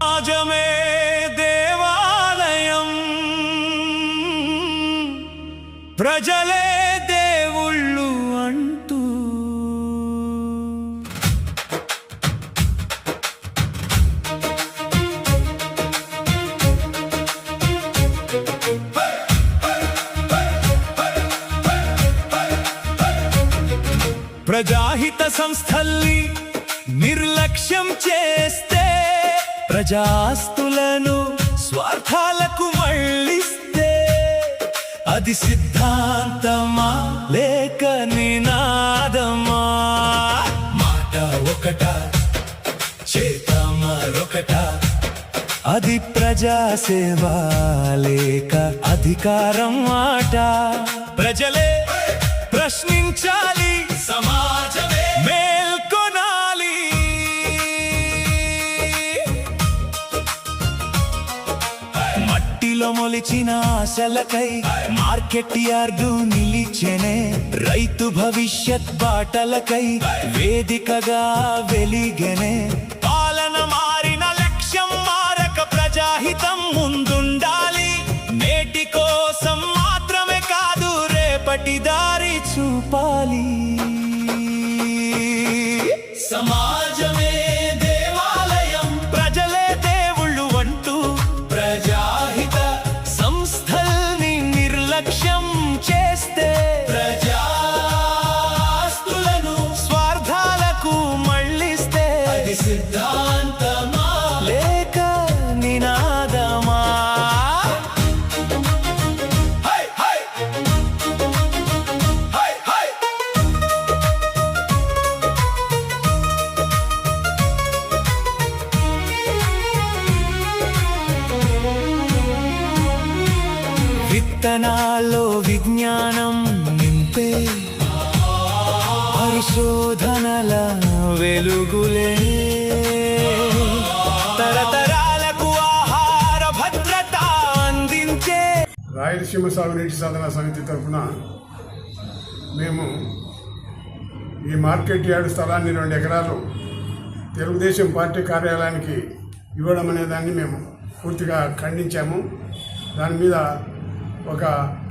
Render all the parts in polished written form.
రాజమే దేవాలయం, ప్రజలే దేవుళ్ళు అంటూ ప్రజాహిత సంస్థల్ని నిర్లక్ష్యం చేస్తే, ప్రజాస్తులను స్వార్థాలకు మళ్ళిస్తే, అది సిద్ధాంతమా లేక నినాదమా? మాట ఒకట చేత మరొకట, అది ప్రజాసేవ లేక అధికారం మాట? ప్రజలే ప్రశ్నించాలి, సమాజమే మేల్కొనాలి. మట్టిలో మొలిచిన ఆశలకై మార్కెట్ యార్డు నిలిచెనే, రైతు భవిష్యత్ బాటలకై వేదికగా వెలిగెనే. పాలన మారిన లక్ష్యం మారక ప్రజాహితం ముందుండాలి. నేటి కోసం మాత్రమే కాదు, రేపటి దారి చూపాలి. సమాజమే దేవాలయం, ప్రజలే దేవుళ్ళు అంటూ ప్రజాహిత సంస్థల్ని నిర్లక్ష్యం చేస్తే, ప్రజాస్తులను స్వార్థాలకు మళ్ళిస్తే, అది సిద్ధాంతమా లేక నినాదమా? విత్తనాల్లో విజ్ఞానం నింపే పరిశోధనల వెలుగులే, తరతరాలకు ఆహార భద్రత అందించే. రాయలసీమ సాగునీటి సాధన సమితి తరఫున మేము ఈ మార్కెట్ యార్డు స్థలాన్ని 2 ఎకరాలు తెలుగుదేశం పార్టీ కార్యాలయానికి ఇవ్వడం అనే దాన్ని మేము పూర్తిగా ఖండించాము. దాని మీద ఒక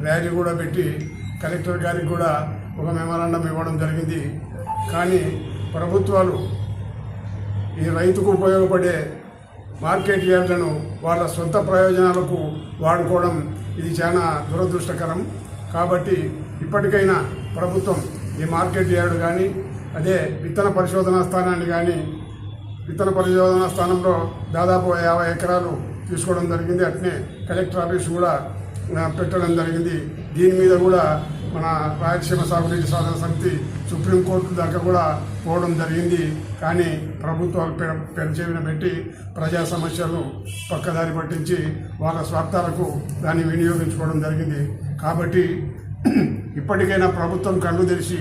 ర్యాలీ కూడా పెట్టి కలెక్టర్ గారికి కూడా ఒక మెమరాండం ఇవ్వడం జరిగింది. కానీ ప్రభుత్వాలు ఈ రైతుకు ఉపయోగపడే మార్కెట్ యార్డులను వాళ్ళ సొంత ప్రయోజనాలకు వాడుకోవడం ఇది చాలా దురదృష్టకరం. కాబట్టి ఇప్పటికైనా ప్రభుత్వం ఈ మార్కెట్ యార్డు కానీ, అదే విత్తన పరిశోధనా స్థానాన్ని కానీ, విత్తన పరిశోధనా స్థానంలో దాదాపు 50 ఎకరాలు తీసుకోవడం జరిగింది. అట్నే కలెక్టర్ ఆఫీస్ కూడా పెట్టడం జరిగింది. దీని మీద కూడా మన రాయలసీమ సాగునీటి సాధన సమితి సుప్రీంకోర్టు దాకా కూడా పోవడం జరిగింది. కానీ ప్రభుత్వాలు పెంచేవిన పెట్టి ప్రజా సమస్యలు పక్కదారి పట్టించి వాళ్ళ స్వార్థాలకు దాన్ని వినియోగించుకోవడం జరిగింది. కాబట్టి ఇప్పటికైనా ప్రభుత్వం కళ్ళు తెరిచి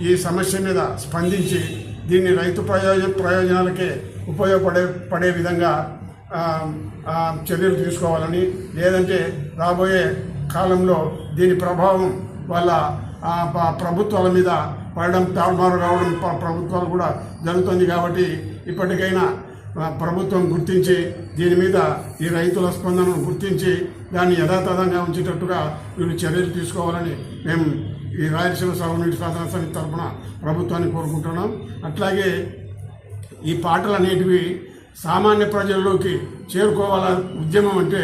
ఈ సమస్య మీద స్పందించి దీన్ని రైతు ప్రయోజనాలకే ఉపయోగపడే విధంగా చర్యలు తీసుకోవాలని, లేదంటే రాబోయే కాలంలో దీని ప్రభావం వాళ్ళ ప్రభుత్వాల మీద పడడం, తారుమారు కావడం ప్రభుత్వాలు కూడా జరుగుతుంది. కాబట్టి ఇప్పటికైనా ప్రభుత్వం గుర్తించి దీని మీద ఈ రైతుల స్పందనను గుర్తించి దాన్ని యథాతథంగా ఉంచేటట్టుగా వీళ్ళు చర్యలు తీసుకోవాలని మేము ఈ రాయలసీమ సాగునీటి సాధన సమితి తరఫున ప్రభుత్వాన్ని కోరుకుంటున్నాం. అట్లాగే ఈ పాటలు అనేటివి సామాన్య ప్రజల్లోకి చేరుకోవాల ఉద్యమం అంటే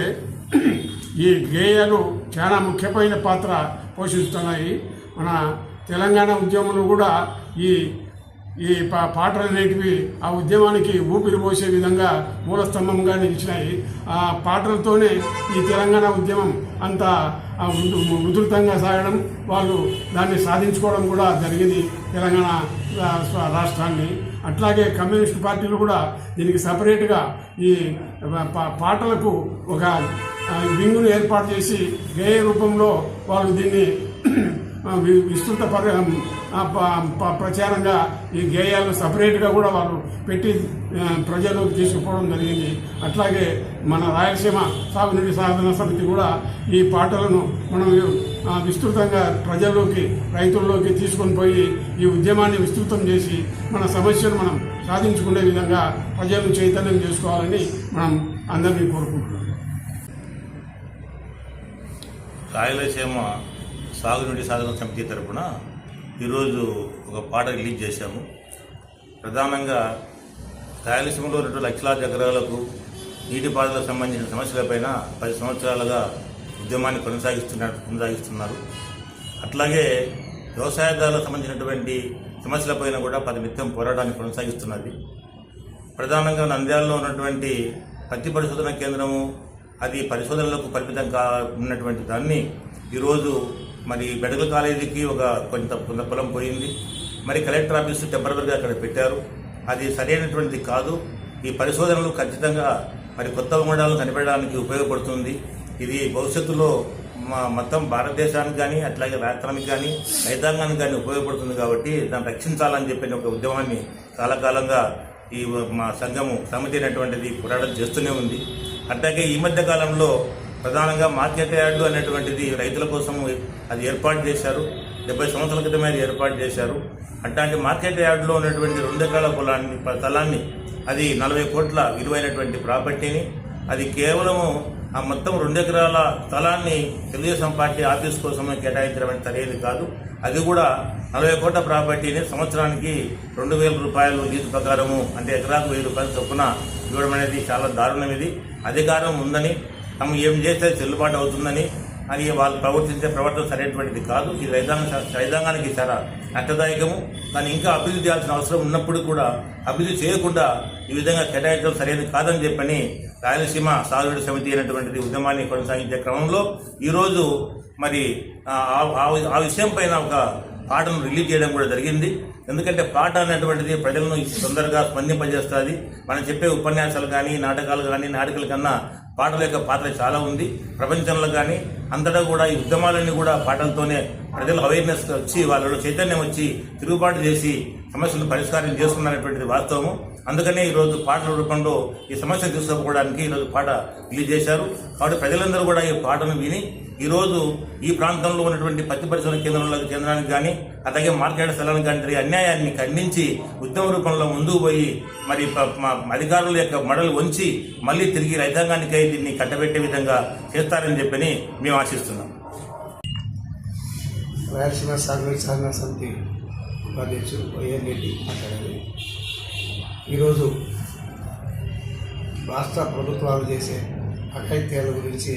ఈ గేయాలు చాలా ముఖ్యమైన పాత్ర పోషిస్తున్నాయి. మన తెలంగాణ ఉద్యమంలో కూడా ఈ పాటలు అనేటివి ఆ ఉద్యమానికి ఊపిరి పోసే విధంగా మూలస్తంభంగా నిలిచినాయి. ఆ పాటలతోనే ఈ తెలంగాణ ఉద్యమం అంత ఉధృతంగా సాగడం, వాళ్ళు దాన్ని సాధించుకోవడం కూడా జరిగింది తెలంగాణ రాష్ట్రాన్ని. అట్లాగే కమ్యూనిస్ట్ పార్టీలు కూడా దీనికి సపరేట్గా ఈ పాటలకు ఒక వింగును ఏర్పాటు చేసి గేయ రూపంలో వాళ్ళు దీన్ని విస్తృత ప్రచారంగా ఈ గేయాలు సపరేట్గా కూడా వాళ్ళు పెట్టి ప్రజల్లోకి తీసుకుపోవడం జరిగింది. అట్లాగే మన రాయలసీమ సాగునీటి సాధన సమితి కూడా ఈ పాటలను మనం విస్తృతంగా ప్రజల్లోకి, రైతుల్లోకి తీసుకొని పోయి ఈ ఉద్యమాన్ని విస్తృతం చేసి మన సమస్యను మనం సాధించుకునే విధంగా ప్రజలను చైతన్యం చేసుకోవాలని మనం అందరినీ కోరుకుంటున్నాం. రాయలసీమ సాగునీటి సాధన సమితి తరపున ఈరోజు ఒక పాట రిలీజ్ చేశాము. ప్రధానంగా రాయలసీమలో 2 లక్షలాది ఎకరాలకు నీటిపారుదలకు సంబంధించిన సమస్యలపైన 10 సంవత్సరాలుగా ఉద్యమాన్ని కొనసాగిస్తున్నారు. అట్లాగే వ్యవసాయదారులకు సంబంధించినటువంటి సమస్యలపైన కూడా నిత్యం పోరాటాన్ని కొనసాగిస్తున్నది. ప్రధానంగా నంద్యాలలో ఉన్నటువంటి పత్తి పరిశోధన కేంద్రము అది పరిశోధనలకు పరిమితం ఉన్నటువంటి దాన్ని ఈరోజు మరి మెడికల్ కాలేజీకి కొంత పొలం పోయింది. మరి కలెక్టర్ ఆఫీసు టెంపరీగా అక్కడ పెట్టారు. అది సరైనటువంటిది కాదు. ఈ పరిశోధనలు ఖచ్చితంగా మరి కొత్త మండలాలను కనిపెట్టడానికి ఉపయోగపడుతుంది. ఇది భవిష్యత్తులో మొత్తం భారతదేశానికి కానీ అట్లాగే రాష్ట్రానికి కానీ రైతాంగానికి కానీ ఉపయోగపడుతుంది. కాబట్టి దాన్ని రక్షించాలని చెప్పిన ఒక ఉద్యమాన్ని చాలా కాలంగా ఈ మా సంఘము సమితి అనేటువంటిది పోరాటం చేస్తూనే ఉంది. అట్లాగే ఈ మధ్య కాలంలో ప్రధానంగా మార్కెట్ యార్డు అనేటువంటిది రైతుల కోసం అది ఏర్పాటు చేశారు. 70 సంవత్సరాల క్రితమే అది ఏర్పాటు చేశారు. అట్లాంటి మార్కెట్ యార్డులో ఉన్నటువంటి 2 ఎకరాల స్థలాన్ని అది 40 కోట్ల విలువైనటువంటి ప్రాపర్టీని అది కేవలము ఆ మొత్తం 2 ఎకరాల స్థలాన్ని తెలుగుదేశం పార్టీ ఆఫీస్ కోసమే కేటాయించడం సరైనది కాదు. అది కూడా 40 కోట్ల ప్రాపర్టీని సంవత్సరానికి 2,000 రూపాయలు లీజు ప్రకారము అంటే ఎకరాకు 1,000 రూపాయలు చొప్పున ఇవ్వడం అనేది చాలా దారుణం. ఇది అధికారం ఉందని తాము ఏం చేస్తే చెల్లుబాటు అవుతుందని అని వాళ్ళు ప్రవర్తించే ప్రవర్తన సరైనటువంటిది కాదు. ఇది రైతాంగానికి చాలా నష్టదాయకము. కానీ ఇంకా అభివృద్ధి చేయాల్సిన అవసరం ఉన్నప్పుడు కూడా అభివృద్ధి చేయకుండా ఈ విధంగా కేటాయించడం సరైనది కాదని చెప్పని రాయలసీమ సాగునీటి సమితి అనేటువంటిది ఉద్యమాన్ని కొనసాగించే క్రమంలో ఈరోజు మరి ఆ విషయం పైన ఒక పాటను రిలీజ్ చేయడం కూడా జరిగింది. ఎందుకంటే పాట అనేటువంటిది ప్రజలను తొందరగా స్పందింపజేస్తుంది. మనం చెప్పే ఉపన్యాసాలు కానీ నాటకాలు కానీ నాటికల కన్నా పాటల యొక్క పాత్ర చాలా ఉంది. ప్రపంచంలో కానీ అంతటా కూడా ఈ ఉద్యమాలన్నీ కూడా పాటలతోనే ప్రజలు అవేర్నెస్ వచ్చి వాళ్ళలో చైతన్యం వచ్చి తిరుగుబాటు చేసి సమస్యలను పరిష్కారం చేసుకున్నటువంటిది వాస్తవము. అందుకనే ఈరోజు పాటల రూపంలో ఈ సమస్యను తీసుకుపోవడానికి ఈరోజు పాట రిలీజ్ చేశారు. కాబట్టి ప్రజలందరూ కూడా ఈ పాటను విని ఈరోజు ఈ ప్రాంతంలో ఉన్నటువంటి పత్తి పరిశోధన కేంద్రానికి కానీ అలాగే మార్కెట్ స్థలానికి కానీ జరిగే అన్యాయాన్ని ఖండించి ఉద్యమ రూపంలో ముందుకు పోయి మరి అధికారుల యొక్క మెడలు వంచి మళ్ళీ తిరిగి రైతాంగానికై దీన్ని కట్టబెట్టే విధంగా చేస్తారని చెప్పని మేము ఆశిస్తున్నాం. రాయలసీమ సాగునీటి సాధన సమితి ఉపాధ్యక్షుడు వైఎన్ రెడ్డి మాట్లాడారు. ఈరోజు రాష్ట్ర ప్రభుత్వాలు చేసే అఘాయిత్యాల గురించి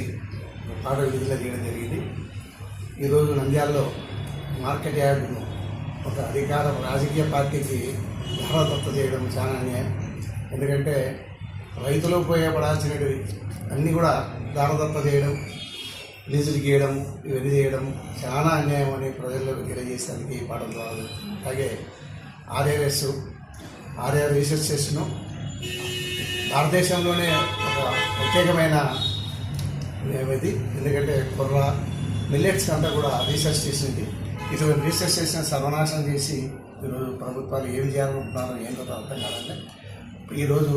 పాట విడుదల చేయడం జరిగింది. ఈరోజు నంద్యాలలో మార్కెట్ యార్డును ఒక రాజకీయ పార్టీకి దారదత్త చేయడం చాలా అన్యాయం. ఎందుకంటే రైతులు ఉపయోగపడాల్సినవి అన్నీ కూడా దారదత్త చేయడం, లీజులు గీయడం, ఇవన్నీ చేయడం చాలా అన్యాయం అని ప్రజలకు తెలియజేసేందుకు ఈ పాఠం ద్వారా. అలాగే ఆర్ఆర్ రీసెర్చ్ చేసిను భారతదేశంలోనే ఒక ప్రత్యేకమైన ఇది. ఎందుకంటే కుర్ర మిల్లెట్స్ అంతా కూడా రీసెర్చ్ చేసింది. ఇటువంటి రీసెర్చ్ చేసిన సర్వనాశనం చేసి ఈరోజు ప్రభుత్వాలు ఏం చేయాలనుకుంటున్నారో ఏంటో అర్థం కాదండి. ఈరోజు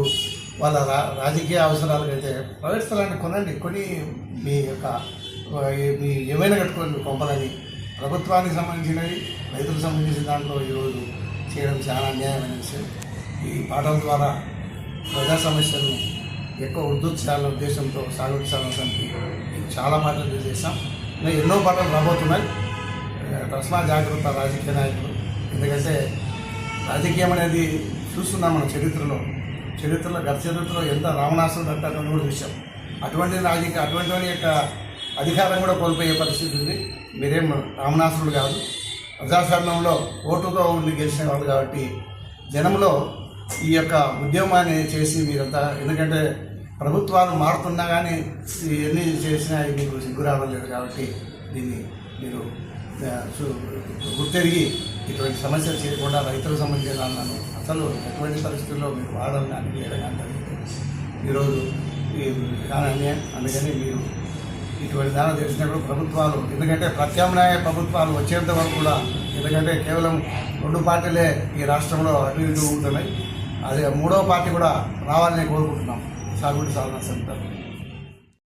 వాళ్ళ రాజకీయ అవసరాలకైతే ప్రైవేట్ స్థలాన్ని కొని మీ ఏమైనా కట్టుకోండి కొంపలని ప్రభుత్వానికి సంబంధించినవి రైతులకు సంబంధించిన దాంట్లో ఈరోజు చేయడం చాలా అన్యాయమైన విషయం. ఈ పాటల ద్వారా ప్రజా సమస్యలను ఎక్కువ ఉద్ధృతి చేయాలనే ఉద్దేశంతో సాగునీటి సాధన సమితి చాలా పాటలు చేస్తాం. ఎన్నో పాటలు రాబోతున్నాయి. తస్మా జాగ్రత్త రాజకీయ నాయకులు. ఎందుకంటే రాజకీయం అనేది చూస్తున్నాం మన చరిత్రలో గత చరిత్రలో ఎంత రావణాసురుడు అంటే అటువంటి కూడా విషయం. అటువంటి యొక్క అధికారం కూడా కోల్పోయే పరిస్థితి ఉంది. మీరేం రావణాసురుడు కాదు, ప్రజాస్వామ్యంలో ఓటుతో ఉండి గెలిచిన వాళ్ళు. కాబట్టి జనంలో ఈ యొక్క ఉద్యమాన్ని చేసి మీరంతా, ఎందుకంటే ప్రభుత్వాలు మారుతున్నా కానీ ఎన్ని చేసినా మీకు సిగ్గు రావడం లేదు. కాబట్టి దీన్ని మీరు గుర్తెరిగి ఇటువంటి సమస్యలు చేయకుండా రైతులకు సంబంధించిన అన్నాను అసలు ఎటువంటి పరిస్థితుల్లో మీరు వాడాలని కానీ వేయడం కానీ ఈరోజు అన్యాయం. అందుకని మీరు ఇటువంటి దాని తెలిసినప్పుడు ప్రభుత్వాలు, ఎందుకంటే ప్రత్యామ్నాయ ప్రభుత్వాలు వచ్చేంత వరకు కూడా, ఎందుకంటే కేవలం 2 పార్టీలే ఈ రాష్ట్రంలో అటు ఇటు ఉంటున్నాయి. అదే 3వ పార్టీ కూడా రావాలని కోరుకుంటున్నాం సాగునీటి సాధన సమితి.